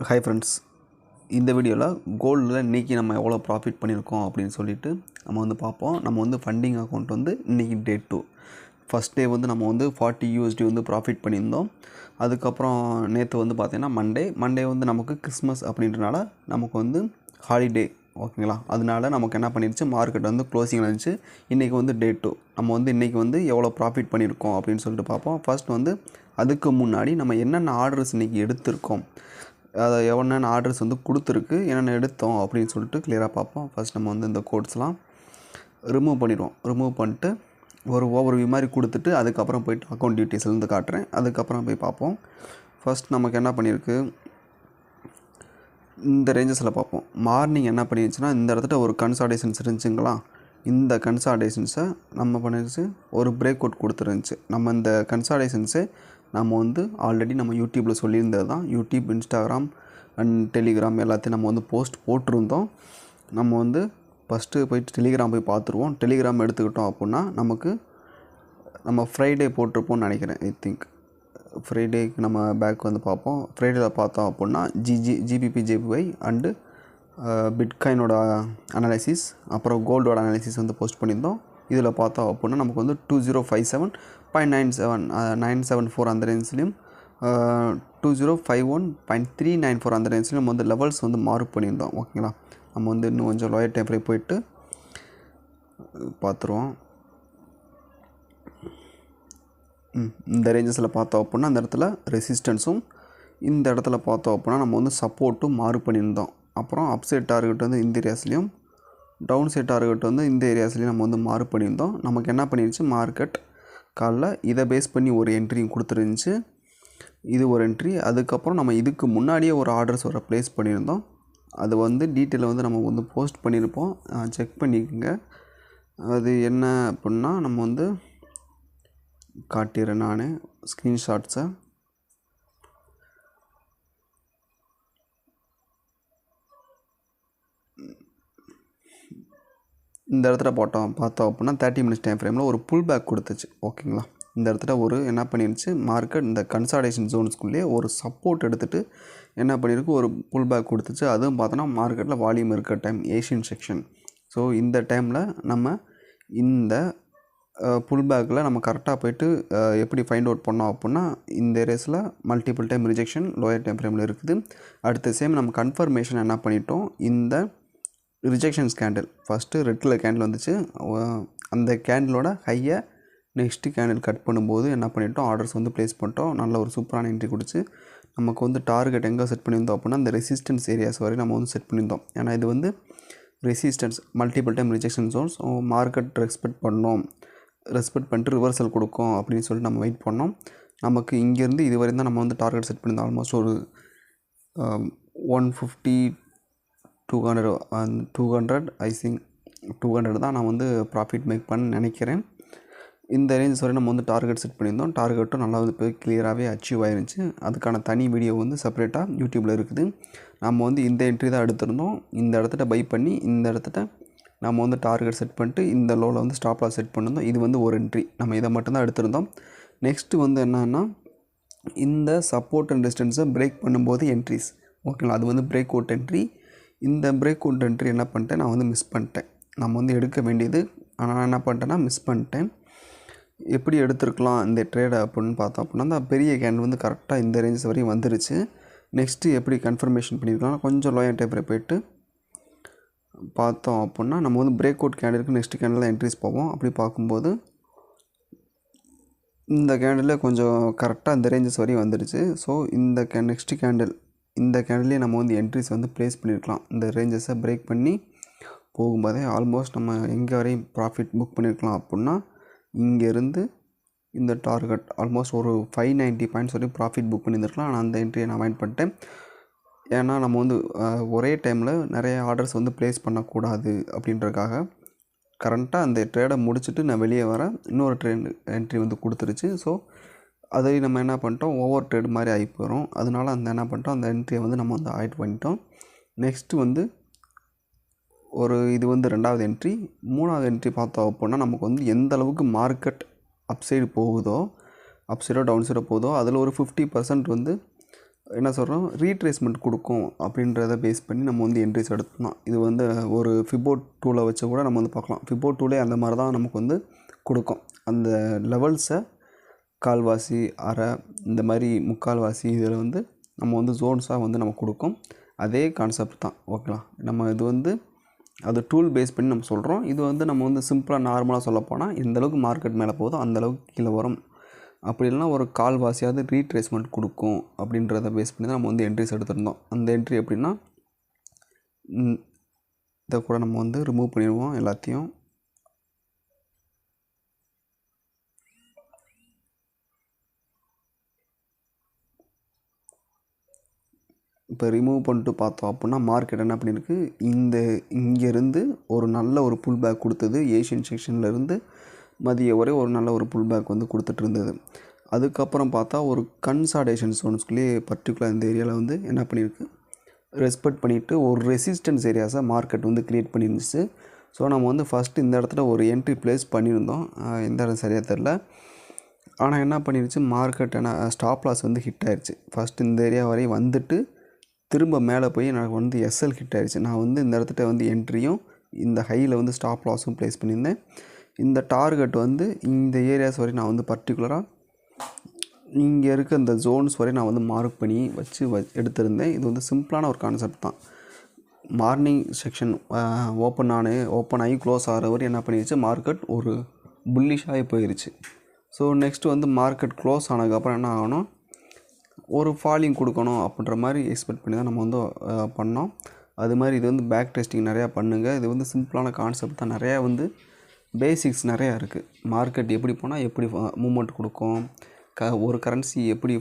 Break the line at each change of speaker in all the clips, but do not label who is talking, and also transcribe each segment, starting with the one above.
Hi friends, இந்த வீடியோவில் கோல்டில் இன்றைக்கி நம்ம எவ்வளோ ப்ராஃபிட் பண்ணியிருக்கோம் அப்படின்னு சொல்லிட்டு நம்ம வந்து பார்ப்போம். நம்ம வந்து ஃபண்டிங் அக்கௌண்ட் வந்து இன்றைக்கி டே 2. ஃபஸ்ட் டே வந்து நம்ம வந்து 40 USD வந்து ப்ராஃபிட் பண்ணியிருந்தோம். அதுக்கப்புறம் நேற்று வந்து பார்த்திங்கன்னா மண்டே வந்து நமக்கு கிறிஸ்மஸ் அப்படின்றனால நமக்கு வந்து ஹாலிடே, ஓகேங்களா. அதனால நமக்கு என்ன பண்ணிடுச்சு, மார்க்கெட் வந்து க்ளோசிங் இருந்துச்சு. இன்றைக்கி வந்து டே 2. நம்ம வந்து இன்றைக்கி வந்து எவ்வளோ ப்ராஃபிட் பண்ணியிருக்கோம் அப்படின்னு சொல்லிட்டு பார்ப்போம். ஃபர்ஸ்ட் வந்து அதுக்கு முன்னாடி நம்ம என்னென்ன ஆர்டர்ஸ் இன்றைக்கி எடுத்திருக்கோம், அதை என்னென்ன ஆர்டர்ஸ் வந்து கொடுத்துருக்கு, என்னென்ன எடுத்தோம் அப்படின்னு சொல்லிட்டு கிளியராக பார்ப்போம். ஃபஸ்ட் நம்ம வந்து இந்த கோட்ஸ்லாம் ரிமூவ் பண்ணிடுவோம். ரிமூவ் பண்ணிட்டு ஒரு ஓவர்வியூ மாதிரி கொடுத்துட்டு அதுக்கப்புறம் போய்ட்டு அக்கௌண்ட் டீட்டெயில்ஸ்லேருந்து காட்டுறேன். அதுக்கப்புறம் போய் பார்ப்போம். ஃபஸ்ட் நமக்கு என்ன பண்ணியிருக்கு, இந்த ரேஞ்சஸில் பார்ப்போம். மார்னிங் என்ன பண்ணிடுச்சுன்னா, இந்த இடத்துல ஒரு கன்சால்டேஷன்ஸ் இருந்துச்சுங்களா. இந்த கன்சால்டேஷன்ஸை நம்ம பண்ணிடுச்சு ஒரு பிரேக் அவுட் கொடுத்துருந்துச்சு. நம்ம இந்த கன்சால்டேஷன்ஸை நம்ம வந்து ஆல்ரெடி நம்ம யூடியூப்பில் சொல்லியிருந்தது தான். யூடியூப், இன்ஸ்டாகிராம் அண்ட் டெலிகிராம் எல்லாத்தையும் நம்ம வந்து போஸ்ட் போட்டிருந்தோம். நம்ம வந்து ஃபஸ்ட்டு போய்ட்டு டெலிகிராம் போய் பார்த்துருவோம். டெலிகிராம் எடுத்துக்கிட்டோம் அப்படின்னா நமக்கு நம்ம ஃப்ரைடே போட்டிருப்போம்னு நினைக்கிறேன். ஐ திங்க் ஃப்ரைடேக்கு நம்ம பேக் வந்து பார்ப்போம். ஃப்ரைடேயில் பார்த்தோம் அப்படின்னா ஜிபிபி ஜேபிஒய் அண்டு பிட்காயினோட அனாலிசிஸ், அப்புறம் கோல்டோட அனாலிசிஸ் வந்து போஸ்ட் பண்ணியிருந்தோம். இதில் பார்த்தோம் அப்படின்னா நமக்கு வந்து 2057.97 அந்த ரேஞ்சிலையும் 2051.394 அந்த ரேஞ்சிலையும் வந்து லெவல்ஸ் வந்து மார்க் பண்ணியிருந்தோம், ஓகேங்களா. நம்ம வந்து இன்னும் கொஞ்சம் லோயர் டைம் ஃப்ரேம் போயிட்டு பார்த்துருவோம். இந்த ரேஞ்சஸில் பார்த்தோம் அப்படின்னா அந்த இடத்துல ரெசிஸ்டன்ஸும், இந்த இடத்துல பார்த்தோம் அப்படின்னா நம்ம வந்து சப்போர்ட்டும் மார்க் பண்ணியிருந்தோம். அப்புறம் அப்சைட் டார்கெட் வந்து இந்த ஏரியாஸ்லேயும், டவுன் சைட் டார்கெட் வந்து இந்த ஏரியாஸ்லேயும் நம்ம வந்து மார்க் பண்ணியிருந்தோம். நமக்கு என்ன பண்ணிருச்சு, மார்க்கெட் காலைல இதை பேஸ் பண்ணி ஒரு என்ட்ரியும் கொடுத்துருந்துச்சு. இது ஒரு என்ட்ரி. அதுக்கப்புறம் நம்ம இதுக்கு முன்னாடியே ஒரு ஆர்டர்ஸ் ஒரு ப்ளேஸ் பண்ணியிருந்தோம். அது வந்து டீட்டெயிலில் வந்து நம்ம வந்து போஸ்ட் பண்ணியிருப்போம், செக் பண்ணிக்கோங்க. அது என்ன அப்படின்னா நம்ம வந்து காட்டிடுறேன் நான் ஸ்க்ரீன்ஷாட்ஸை. இந்த இடத்துல பார்த்தோம் அப்படின்னா 30 மினிட்ஸ் டைம் ஃப்ரேமில் ஒரு புல் பேக் கொடுத்துச்சு, ஓகேங்களா. இந்த இடத்துல ஒரு என்ன பண்ணிருச்சு, மார்க்கெட் இந்த கன்சால்டேஷன் ஜோன்ஸ்குள்ளேயே ஒரு சப்போர்ட் எடுத்துகிட்டு என்ன பண்ணியிருக்கு, ஒரு புல் பேக் கொடுத்துச்சு. அதுவும் பார்த்தோன்னா மார்க்கெட்டில் வால்யூம் இருக்க டைம், ஏஷியன் செக்ஷன். ஸோ இந்த டைமில் நம்ம இந்த புல் பேக்கில் நம்ம கரெக்டாக போய்ட்டு எப்படி ஃபைண்ட் அவுட் பண்ணோம் அப்படின்னா, இந்த ரேஸில் multiple time rejection lower time ஃப்ரேமில் இருக்குது. அடுத்த சேம் நம்ம கன்ஃபர்மேஷன் என்ன பண்ணிட்டோம், இந்த rejections candle first red colour candle வந்துச்சு. அந்த கேண்டிலோட ஹையை நெக்ஸ்ட்டு கேண்டில் கட் பண்ணும்போது என்ன பண்ணிட்டோம், ஆர்டர்ஸ் வந்து ப்ளேஸ் பண்ணிட்டோம். நல்ல ஒரு சூப்பரான என்ட்ரி கொடுத்து நமக்கு வந்து டார்கெட் எங்கே செட் பண்ணியிருந்தோம் அப்படின்னா அந்த ரெசிஸ்டன்ஸ் ஏரியாஸ் வரையும் நம்ம வந்து செட் பண்ணியிருந்தோம். ஏன்னா இது வந்து resistance multiple time rejection Jones. Market respect பண்ணிட்டு ரிவர்சல் கொடுக்கும் அப்படின்னு சொல்லிட்டு நம்ம வெயிட் பண்ணோம். நமக்கு இங்கேருந்து இது வரையும் தான் நம்ம வந்து டார்கெட் செட் பண்ணியிருந்தோம். ஆல்மோஸ்ட் ஒரு 150 200 ஐ திங்க் 200 தான் நான் வந்து ப்ராஃபிட் மேக் பண்ண நினைக்கிறேன். இந்த ரேஞ்ச் வரை நம்ம வந்து டார்கெட் செட் பண்ணியிருந்தோம். டார்கெட்டும் நல்லா வந்து போய் கிளியராகவே அச்சீவ் ஆயிருந்துச்சு. அதுக்கான தனி வீடியோ வந்து செப்பரேட்டாக யூடியூப்பில் இருக்குது. நம்ம வந்து இந்த என்ட்ரி தான் எடுத்திருந்தோம். இந்த இடத்துல பை பண்ணி இந்த இடத்துல நம்ம வந்து டார்கெட் செட் பண்ணிட்டு இந்த லோவில் வந்து ஸ்டாப் லாஸ் செட் பண்ணியிருந்தோம். இது வந்து ஒரு என்ட்ரி, நம்ம இதை மட்டும்தான் எடுத்திருந்தோம். நெக்ஸ்ட்டு வந்து என்னன்னா, இந்த சப்போர்ட் அண்ட் ரெசிஸ்டன்ஸை பிரேக் பண்ணும்போது என்ட்ரிஸ், ஓகேங்களா. அது வந்து பிரேக் அவுட் என்ட்ரி. இந்த பிரேக் அவுட் என்ட்ரி என்ன பண்ணிட்டேன், நான் வந்து மிஸ் பண்ணிட்டேன். நம்ம வந்து எடுக்க வேண்டியது, ஆனால் என்ன பண்ணிட்டேன்னா மிஸ் பண்ணிட்டேன். எப்படி எடுத்துருக்கலாம் இந்த ட்ரேடை அப்படின்னு பார்த்தோம் அப்படின்னா, அந்த பெரிய கேண்டில் வந்து கரெக்டாக இந்த ரேஞ்சஸ் வரையும் வந்துருச்சு. நெக்ஸ்ட்டு எப்படி கன்ஃபர்மேஷன் பண்ணியிருக்கலாம், கொஞ்சம் லோயர் டைப்பில் போய்ட்டு பார்த்தோம் அப்படின்னா நம்ம வந்து பிரேக் அவுட் கேண்டிலுக்கு நெக்ஸ்ட் கேண்டில் தான் என்ட்ரிஸ் போவோம். அப்படி பார்க்கும்போது இந்த கேண்டில் கொஞ்சம் கரெக்டாக இந்த ரேஞ்சஸ் வரையும் வந்துடுச்சு. ஸோ இந்த நெக்ஸ்ட் கேண்டில், இந்த கேண்டிலே நம்ம வந்து என்ட்ரிஸ் வந்து ப்ளேஸ் பண்ணியிருக்கலாம். இந்த ரேஞ்சஸை பிரேக் பண்ணி போகும்போதே ஆல்மோஸ்ட் நம்ம எங்கே வரையும் ப்ராஃபிட் புக் பண்ணியிருக்கலாம் அப்படின்னா, இங்கேருந்து இந்த டார்கெட் ஆல்மோஸ்ட் ஒரு 590 பாயிண்ட்ஸ் வரையும் ப்ராஃபிட் புக் பண்ணியிருந்துருக்கலாம். ஆனால் அந்த என்ட்ரியை நான் அவாய்ட் பண்ணிட்டேன். ஏன்னா நம்ம வந்து ஒரே டைமில் நிறைய ஆர்டர்ஸ் வந்து ப்ளேஸ் பண்ணக்கூடாது அப்படின்றதுக்காக கரண்ட்டாக அந்த ட்ரேடை முடிச்சுட்டு நான் வெளியே வரேன். இன்னொரு என்ட்ரி வந்து கொடுத்துருச்சு. ஸோ அதை நம்ம என்ன பண்ணிட்டோம், ஓவர் ட்ரேட் மாதிரி ஆகி போயிடும். அதனால என்ன பண்ணிட்டோம், அந்த என்ட்ரியை வந்து நம்ம வந்து அவாய்ட் பண்ணிட்டோம். நெக்ஸ்ட்டு வந்து இது வந்து 2வது என்ட்ரி. 3வது என்ட்ரி பார்த்தோம் அப்படின்னா நமக்கு வந்து எந்த அளவுக்கு மார்க்கெட் அப்சைடு போகுதோ, அப் சைடோ டவுன் சைடோ போகுதோ அதில் ஒரு 50% வந்து என்ன சொல்கிறோம், ரீட்ரேஸ்மெண்ட் கொடுக்கும் அப்படின்றத பேஸ் பண்ணி நம்ம வந்து என்ட்ரிஸ் எடுத்தோம். இது வந்து ஒரு ஃபிபோ டூலை வச்சு கூட நம்ம வந்து பார்க்கலாம். ஃபிபோ டூலே அந்த மாதிரி தான் நமக்கு வந்து கொடுக்கும். அந்த லெவல்ஸை கால்வாசி, அரை, இந்த மாதிரி முக்கால்வாசி இதில் வந்து நம்ம வந்து ஜோன்ஸாக வந்து நம்ம கொடுக்கும். அதே கான்செப்ட் தான். ஓகேங்களா. நம்ம இது வந்து அது டூல் பேஸ் பண்ணி நம்ம சொல்கிறோம். இது வந்து நம்ம வந்து சிம்பிளாக நார்மலாக சொல்லப்போனால் எந்தளவுக்கு மார்க்கெட் மேலே போகுதோ அந்தளவுக்கு கீழே வரும். அப்படி இல்லைனா ஒரு கால்வாசியாவது ரீட்ரேஸ்மெண்ட் கொடுக்கும் அப்படின்றத பேஸ் பண்ணி தான் நம்ம வந்து என்ட்ரிஸ் எடுத்திருந்தோம். அந்த என்ட்ரி எப்படின்னா இதை கூட நம்ம வந்து ரிமூவ் பண்ணிடுவோம் எல்லாத்தையும். இப்போ ரிமூவ் பண்ணிட்டு பார்த்தோம் அப்படின்னா மார்க்கெட் என்ன பண்ணியிருக்கு, இங்கேருந்து ஒரு நல்ல ஒரு புல் பேக் கொடுத்தது. ஏஷியன் செக்ஷன்லேருந்து மதிய வரை ஒரு நல்ல ஒரு புல் பேக் வந்து கொடுத்துட்டு இருந்தது. அதுக்கப்புறம் பார்த்தா ஒரு கன்சால்டேஷன் ஜோன்ஸ்குள்ளேயே பர்டிகுலர் இந்த ஏரியாவில் வந்து என்ன பண்ணியிருக்கு, ரெஸ்பெக்ட் பண்ணிவிட்டு ஒரு ரெசிஸ்டன்ஸ் ஏரியாஸை மார்க்கெட் வந்து க்ரியேட் பண்ணியிருந்துச்சு. ஸோ நம்ம வந்து ஃபஸ்ட்டு இந்த இடத்துல ஒரு என்ட்ரி ப்ளேஸ் பண்ணியிருந்தோம். எந்த இடம் சரியாக தெரில. ஆனால் என்ன பண்ணிருச்சு, மார்க்கெட் ஸ்டாப் லாஸ் வந்து ஹிட் ஆயிடுச்சு. ஃபஸ்ட்டு இந்த ஏரியா வரையும் வந்துட்டு திரும்ப மேலே போய் எனக்கு வந்து எஸ்எல் ஹிட் ஆயிடுச்சு. நான் வந்து இந்த இடத்துல வந்து என்ட்ரியும் இந்த ஹையில் வந்து ஸ்டாப் லாஸும் ப்ளேஸ் பண்ணியிருந்தேன். இந்த டார்கெட் வந்து இந்த ஏரியாஸ் வரை நான் வந்து பர்டிகுலராக இங்கே இருக்க இந்த ஜோன்ஸ் வரை நான் வந்து மார்க் பண்ணி வச்சு எடுத்திருந்தேன். இது வந்து சிம்பிளான ஒரு கான்செப்ட் தான். மார்னிங் செக்ஷன் ஓப்பன் ஆகி க்ளோஸ் ஆகிற வரை என்ன பண்ணிடுச்சு, மார்க்கெட் ஒரு புல்லிஷாகி போயிடுச்சு. ஸோ நெக்ஸ்ட்டு வந்து மார்க்கெட் க்ளோஸ் ஆனதுக்கப்புறம் என்ன ஆகணும், ஒரு ஃபாலிங் கொடுக்கணும் அப்படின்ற மாதிரி எக்ஸ்பெக்ட் பண்ணி தான் நம்ம வந்து பண்ணோம். அது மாதிரி இது வந்து பேக் டெஸ்டிங் நிறையா பண்ணுங்கள். இது வந்து சிம்பிளான கான்செப்ட் தான். நிறையா வந்து பேசிக்ஸ் நிறையா இருக்குது. மார்க்கெட் எப்படி போனால் எப்படி மூமெண்ட் கொடுக்கும், ஒரு கரன்சி எப்படி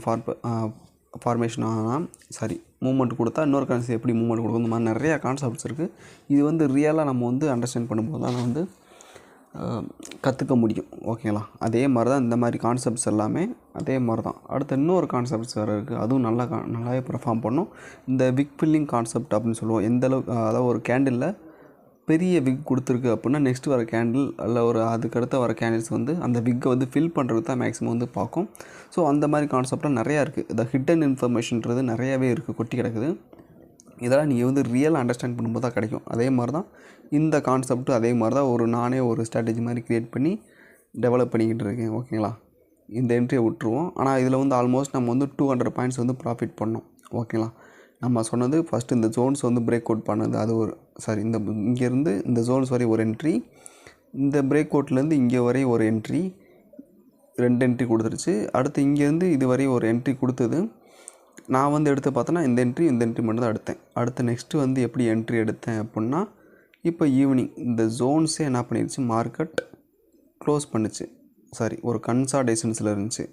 ஃபார்மேஷன் ஆனால் மூமெண்ட் கொடுத்தா இன்னொரு கரன்சி எப்படி மூமெண்ட் கொடுக்கும், இந்த மாதிரி நிறையா கான்செப்ட்ஸ் இருக்குது. இது வந்து ரியலாக நம்ம வந்து அண்டர்ஸ்டாண்ட் பண்ணும்போது தான் வந்து கற்றுக்க முடியும். ஓகேங்களா. அதே மாதிரி தான் இந்த மாதிரி கான்செப்ட்ஸ் எல்லாமே அதே மாதிரி தான். அடுத்து இன்னொரு கான்செப்ட்ஸ் வேறு இருக்குது. அதுவும் நல்லாவே பெர்ஃபார்ம் பண்ணும். இந்த விக் ஃபில்லிங் கான்செப்ட் அப்படின்னு சொல்லுவோம். எந்தளவுக்கு அதாவது ஒரு கேண்டிலில் பெரிய விக் கொடுத்துருக்கு அப்படின்னா நெக்ஸ்ட்டு வர கேண்டில் இல்லை ஒரு அதுக்கடுத்து வர கேண்டில்ஸ் வந்து அந்த விக்கை வந்து ஃபில் பண்ணுறதுக்கு தான் மேக்ஸிமம் வந்து பார்க்கும். ஸோ அந்த மாதிரி கான்செப்டாக நிறையா இருக்குது. இந்த ஹிட்டன் இன்ஃபர்மேஷன்றது நிறையாவே இருக்குது, கொட்டி கிடக்குது. இதெல்லாம் நீங்கள் வந்து ரியலாக அண்டர்ஸ்டாண்ட் பண்ணும்போது தான் கிடைக்கும். அதே மாதிரி தான் இந்த கான்செப்ட்டு அதே மாதிரி தான் நானே ஒரு ஸ்ட்ராட்டஜி மாதிரி க்ரியேட் பண்ணி டெவலப் பண்ணிக்கிட்டு இருக்கேன். ஓகேங்களா. இந்த என்ட்ரியை விட்டுருவோம். ஆனால் இதில் வந்து ஆல்மோஸ்ட் நம்ம வந்து 200 பாயிண்ட்ஸ் வந்து ப்ராஃபிட் பண்ணோம். ஓகேங்களா. நம்ம சொன்னது ஃபஸ்ட்டு இந்த ஜோன்ஸ் வந்து பிரேக் அவுட் பண்ணது, அது இங்கேருந்து இந்த ஜோன்ஸ் வரை ஒரு என்ட்ரி, இந்த பிரேக் அவுட்லேருந்து இங்கே வரை ஒரு என்ட்ரி, 2 என்ட்ரி கொடுத்துருச்சு. அடுத்து இங்கேருந்து இது வரை ஒரு என்ட்ரி கொடுத்தது. நான் வந்து எடுத்து பார்த்தோன்னா இந்த என்ட்ரி மட்டும் தான் எடுத்தேன். அடுத்து நெக்ஸ்ட்டு வந்து எப்படி என்ட்ரி எடுத்தேன் அப்படின்னா, இப்போ ஈவினிங் இந்த ஜோன்ஸே என்ன பண்ணிடுச்சு, மார்க்கெட் க்ளோஸ் பண்ணிச்சு. ஒரு கன்சால்டேஷன்ஸில் இருந்துச்சு.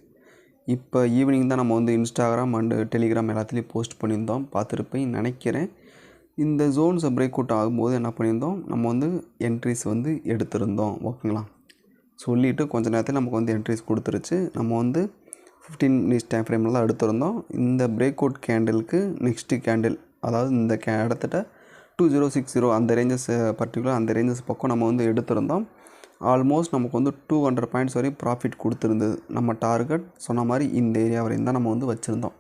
இப்போ ஈவினிங் தான் நம்ம வந்து இன்ஸ்டாகிராம் அண்டு டெலிகிராம் எல்லாத்துலேயும் போஸ்ட் பண்ணியிருந்தோம், பார்த்துருப்பேன் நினைக்கிறேன். இந்த ஜோன்ஸை பிரேக் அவுட் ஆகும்போது என்ன பண்ணியிருந்தோம், நம்ம வந்து என்ட்ரிஸ் வந்து எடுத்திருந்தோம். ஓகேங்களா. சொல்லிவிட்டு கொஞ்சம் நேரத்தில் நமக்கு வந்து என்ட்ரிஸ் கொடுத்துருச்சு. நம்ம வந்து 15 மினிட்ஸ் டைம் ஃப்ரேமில் தான் எடுத்திருந்தோம். இந்த பிரேக் அவுட் கேண்டிலுக்கு நெக்ஸ்ட்டு கேண்டில், அதாவது இந்த இடத்துட்ட 2060 அந்த ரேஞ்சஸ் பர்டிகுலர் அந்த ரேஞ்சஸ் பக்கம் நம்ம வந்து எடுத்திருந்தோம். ஆல்மோஸ்ட் நமக்கு வந்து 200 பாயிண்ட்ஸ் வரையும் ப்ராஃபிட் கொடுத்துருந்தது. நம்ம டார்கெட் சொன்ன மாதிரி இந்த ஏரியா வரையும் தான் நம்ம வந்து வச்சுருந்தோம்.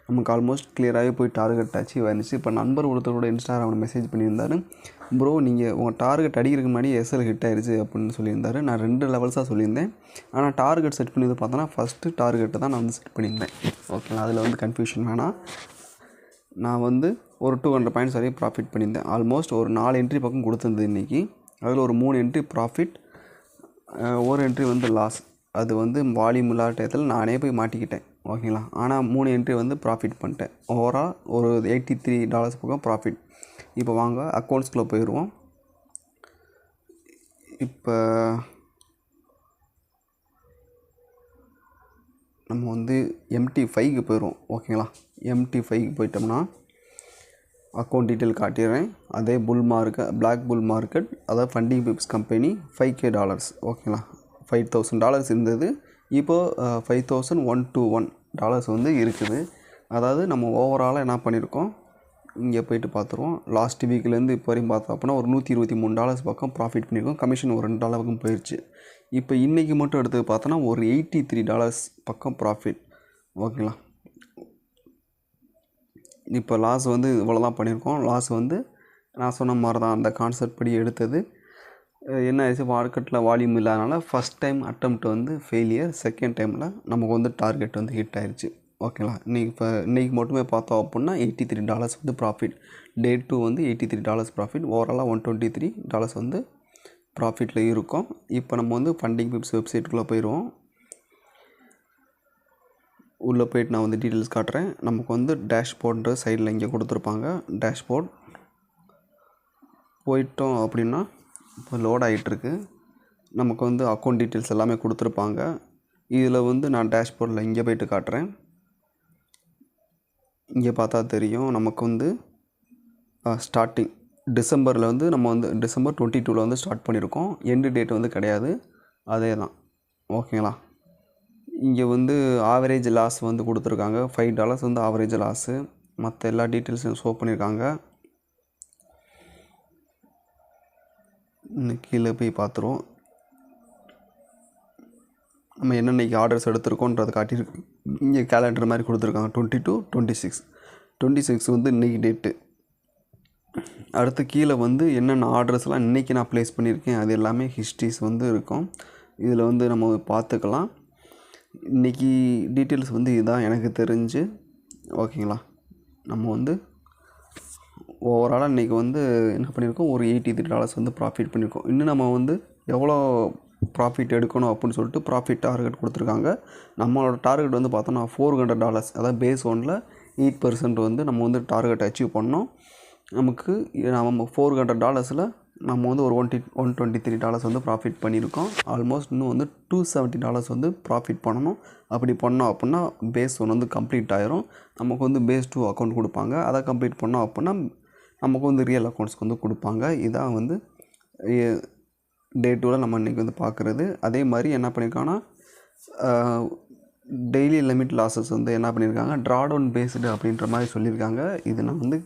நமக்கு ஆல்மோஸ்ட் கிளியராகவே போய் டார்கெட் அச்சீவ் ஆயிருந்துச்சு. இப்போ நண்பர் ஒருத்தரோட இன்ஸ்டாகிராமில் மெசேஜ் பண்ணியிருந்தார், ப்ரோ நீங்கள் உங்கள் டார்கெட் அடிக்கிறதுக்கு முன்னாடி எஸ்எல் ஹிட் ஆயிடுச்சு அப்படின்னு சொல்லியிருந்தார். நான் 2 லெவல்ஸாக சொல்லியிருந்தேன். ஆனால் டார்கெட் செட் பண்ணி பார்த்தோன்னா ஃபஸ்ட்டு டார்கெட்டை தான் நான் வந்து செட் பண்ணியிருந்தேன். ஓகேங்களா. அதில் வந்து கன்ஃபியூஷன் வேணாம். நான் வந்து ஒரு 200 பாயிண்ட்ஸ் வரையும் ப்ராஃபிட் பண்ணியிருந்தேன். ஆல்மோஸ்ட் ஒரு 4 என்ட்ரி பக்கம் கொடுத்துருந்தது இன்றைக்கி. அதில் ஒரு 3 என்ட்ரி ப்ராஃபிட், ஒரு என்ட்ரி வந்து லாஸ். அது வந்து வால்யூம் இல்லாத டயத்தில் நானே போய் மாட்டிக்கிட்டேன். ஓகேங்களா. ஆனால் 3 என்ட்ரி வந்து ப்ராஃபிட் பண்ணிட்டேன். ஓவரால் ஒரு $83 பக்கம் ப்ராஃபிட். இப்போ வாங்க அக்கௌண்ட்ஸ்குள்ளே போயிடுவோம். இப்போ நம்ம வந்து MT5க்கு போயிடுவோம். ஓகேங்களா. MT5க்கு போயிட்டோம்னா அக்கௌண்ட் டீட்டெயில் காட்டிடுறேன். அதே பிளாக் புல் மார்க்கெட், அதாவது ஃபண்டிங் பிப்ஸ் கம்பெனி $5,000. ஓகேங்களா. $5,000 இருந்தது. இப்போது $5,121 வந்து இருக்குது. அதாவது நம்ம ஓவராலாக என்ன பண்ணியிருக்கோம், இங்கே போய்ட்டு பார்த்துருவோம். லாஸ்ட் வீக்லேருந்து இப்போ வரையும் பார்த்தோம் அப்படின்னா ஒரு $123 பக்கம் ப்ராஃபிட் பண்ணியிருக்கோம். கமிஷன் ஒரு $2 பக்கம் போயிடுச்சு. இப்போ இன்றைக்கி மட்டும் எடுத்து பார்த்தோன்னா ஒரு $83 பக்கம் ப்ராஃபிட். ஓகேங்களா. இப்போ லாஸ் வந்து இவ்வளோ தான் பண்ணியிருக்கோம். லாஸ் வந்து நான் சொன்ன மாதிரி தான் அந்த கான்செப்ட் படி எடுத்தது. என்ன ஆயிடுச்சு, மார்க்கெட்டில் வால்யூம் இல்லாதனால ஃபஸ்ட் டைம் அட்டெம்ப்ட் வந்து ஃபெயிலியர், செகண்ட் டைமில் நமக்கு வந்து டார்கெட் வந்து ஹிட் ஆயிடுச்சு. ஓகேங்களா. இன்றைக்கி மட்டுமே பார்த்தோம் அப்படின்னா $83 வந்து ப்ராஃபிட். டே 2 வந்து $83 ப்ராஃபிட். ஓவராலாக $123 வந்து ப்ராஃபிட்டில் இருக்கும். இப்போ நம்ம வந்து ஃபண்டிங் பிப்ஸ் வெப்சைட்டுக்குள்ளே போயிடுவோம். உள்ளே போய்ட்டு நான் வந்து டீட்டெயில்ஸ் காட்டுறேன். நமக்கு வந்து டேஷ்போர்டுன்ற சைடில் இங்கே கொடுத்துருப்பாங்க. டேஷ்போர்ட் போயிட்டோம் அப்படின்னா இப்போ லோட் ஆகிட்டுருக்கு. நமக்கு வந்து அக்கௌண்ட் டீட்டெயில்ஸ் எல்லாமே கொடுத்துருப்பாங்க. இதில் வந்து நான் டேஷ்போர்டில் இங்கே போய்ட்டு காட்டுறேன். இங்கே பார்த்தா தெரியும் நமக்கு வந்து ஸ்டார்டிங் டிசம்பரில் வந்து நம்ம வந்து டிசம்பர் 22 வந்து ஸ்டார்ட் பண்ணியிருக்கோம். எண்டு டேட் வந்து கிடையாது, அதே தான். ஓகேங்களா. இங்கே வந்து ஆவரேஜ் லாஸ் வந்து கொடுத்துருக்காங்க. $5 வந்து ஆவரேஜ் லாஸு. மற்ற எல்லா டீட்டெயில்ஸும் ஷோ பண்ணியிருக்காங்க. இன்னும் கீழே போய் பார்த்துருவோம். நம்ம என்னென்னைக்கு ஆர்டர்ஸ் எடுத்திருக்கோன்றது காட்டியிருக்கு. இங்கே கேலண்டர் மாதிரி கொடுத்துருக்காங்க. 22, 26 வந்து இன்றைக்கி டேட்டு. அடுத்து கீழே வந்து என்னென்ன ஆர்டர்ஸ்லாம் இன்றைக்கி நான் ப்ளேஸ் பண்ணியிருக்கேன் அது எல்லாமே ஹிஸ்ட்ரிஸ் வந்து இருக்கும். இதில் வந்து நம்ம பார்த்துக்கலாம். இன்றைக்கி டீட்டெயில்ஸ் வந்து இதுதான் எனக்கு தெரிஞ்சு. ஓகேங்களா. நம்ம வந்து ஓவராலாக இன்றைக்கி வந்து என்ன பண்ணியிருக்கோம், ஒரு $83 வந்து ப்ராஃபிட் பண்ணியிருக்கோம். இன்னும் நம்ம வந்து எவ்வளோ ப்ராஃபிட் எடுக்கணும் அப்படின்னு சொல்லிட்டு ப்ராஃபிட் டார்கெட் கொடுத்துருக்காங்க. நம்மளோட டார்கெட் வந்து பார்த்தோன்னா $400. அதாவது பேஸ் 1ல் 8% வந்து நம்ம வந்து டார்கெட் அச்சீவ் பண்ணோம். நமக்கு நம்ம $400 நம்ம வந்து ஒரு $123 வந்து ப்ராஃபிட் பண்ணியிருக்கோம். ஆல்மோஸ்ட் இன்னும் வந்து $270 வந்து ப்ராஃபிட் பண்ணணும். அப்படி பண்ணோம் அப்படின்னா பேஸ் 1 வந்து கம்ப்ளீட் ஆயிரும். நமக்கு வந்து பேஸ் 2 அக்கௌண்ட் கொடுப்பாங்க. அதை கம்ப்ளீட் பண்ணோம் அப்படின்னா நமக்கு வந்து ரியல் அக்கௌண்ட்ஸ்க்கு வந்து கொடுப்பாங்க. இதான் வந்து டே 2ல் நம்ம இன்றைக்கி வந்து பார்க்குறது. அதே மாதிரி என்ன பண்ணியிருக்காங்கன்னா டெய்லி லிமிட் லாஸஸ் வந்து என்ன பண்ணியிருக்காங்க, ட்ராடவுன் பேஸ்டு அப்படின்ற மாதிரி சொல்லியிருக்காங்க. இது நான் வந்து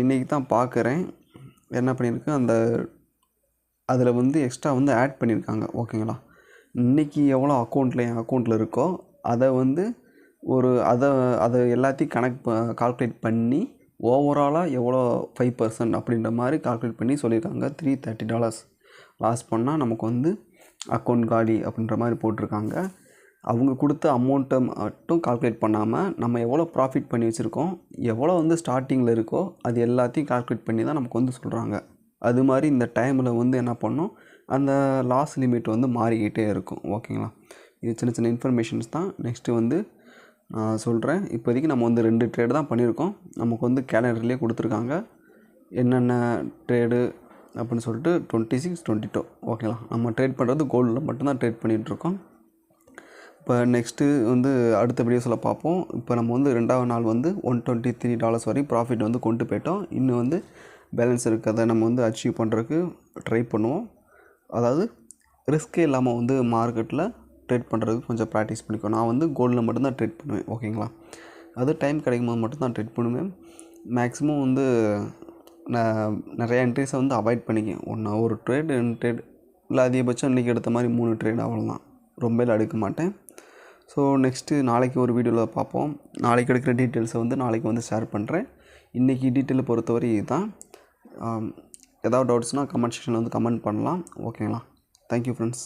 இன்றைக்கி தான் பார்க்குறேன். என்ன பண்ணியிருக்கு, அந்த அதில் வந்து எக்ஸ்ட்ரா வந்து ஆட் பண்ணியிருக்காங்க. ஓகேங்களா. இன்றைக்கி எவ்வளோ என் அக்கௌண்ட்டில் இருக்கோ அதை வந்து அதை எல்லாத்தையும் கால்குலேட் பண்ணி ஓவராலாக எவ்வளோ 5% அப்படின்ற மாதிரி கால்குலேட் பண்ணி சொல்லியிருக்காங்க. $330 லாஸ் பண்ணால் நமக்கு வந்து அக்கௌண்ட் காலி அப்படின்ற மாதிரி போட்டிருக்காங்க. அவங்க கொடுத்த அமௌண்ட்டை மட்டும் கால்குலேட் பண்ணாமல் நம்ம எவ்வளோ ப்ராஃபிட் பண்ணி வச்சுருக்கோம், எவ்வளோ வந்து ஸ்டார்டிங்கில் இருக்கோ அது எல்லாத்தையும் கால்குலேட் பண்ணி தான் நமக்கு வந்து சொல்கிறாங்க. அது மாதிரி இந்த டைமில் வந்து என்ன பண்ணோம், அந்த லாஸ் லிமிட் வந்து மாறிக்கிட்டே இருக்கும். ஓகேங்களா. இது சின்ன சின்ன இன்ஃபர்மேஷன்ஸ் தான். நெக்ஸ்ட்டு வந்து நான் சொல்கிறேன். இப்போதைக்கு நம்ம வந்து 2 ட்ரேடு தான் பண்ணியிருக்கோம். நமக்கு வந்து கேலண்டர்லேயே கொடுத்துருக்காங்க என்னென்ன ட்ரேடு அப்படின்னு சொல்லிட்டு 26, 22. ஓகேங்களா. நம்ம ட்ரேட் பண்ணுறது கோல்டில் மட்டும்தான் ட்ரேட் பண்ணிகிட்ருக்கோம். இப்போ நெக்ஸ்ட்டு வந்து அடுத்த வீடியோஸில் பார்ப்போம். இப்போ நம்ம வந்து 2வது நாள் வந்து $123 வரை ப்ராஃபிட் வந்து கொண்டு போயிட்டோம். இன்னும் வந்து பேலன்ஸ் இருக்கிறத நம்ம வந்து அச்சீவ் பண்ணுறதுக்கு ட்ரை பண்ணுவோம். அதாவது ரிஸ்க்கே இல்லாமல் வந்து மார்க்கெட்டில் ட்ரேட் பண்ணுறதுக்கு கொஞ்சம் ப்ராக்டிஸ் பண்ணிக்கோ. நான் வந்து கோல்டில் மட்டும்தான் ட்ரேட் பண்ணுவேன். ஓகேங்களா. அது டைம் கிடைக்கும் போது மட்டும்தான் ட்ரேட் பண்ணுவேன். மேக்ஸிமம் வந்து நான் நிறையா என்ட்ரிஸை வந்து அவாய்ட் பண்ணிக்கேன். ஒரு ட்ரேடு 2 ட்ரேட் இல்லை, அதிகபட்சம் இன்றைக்கி எடுத்த மாதிரி 3 ட்ரேட் அவ்வளோதான். ரொம்ப எடுக்க மாட்டேன். ஸோ நெக்ஸ்ட்டு நாளைக்கு ஒரு வீடியோவில் பார்ப்போம். நாளைக்கு எடுக்கிற டீட்டெயில்ஸை வந்து நாளைக்கு வந்து ஷேர் பண்ணுறேன். இன்றைக்கி டீட்டெயிலை பொறுத்தவரை இதுதான். ஏதாவது டவுட்ஸ்னால் கமெண்ட் செக்ஷனில் வந்து கமெண்ட் பண்ணலாம். ஓகேங்களா. Thank you friends.